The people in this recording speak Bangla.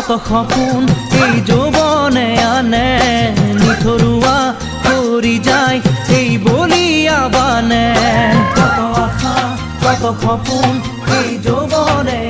কত সপোন এই যৌবনে আনে নিথৰুৱা কৰি যায় এই বলিয়া বানে কত আশা কত সপোন এই যৌবনে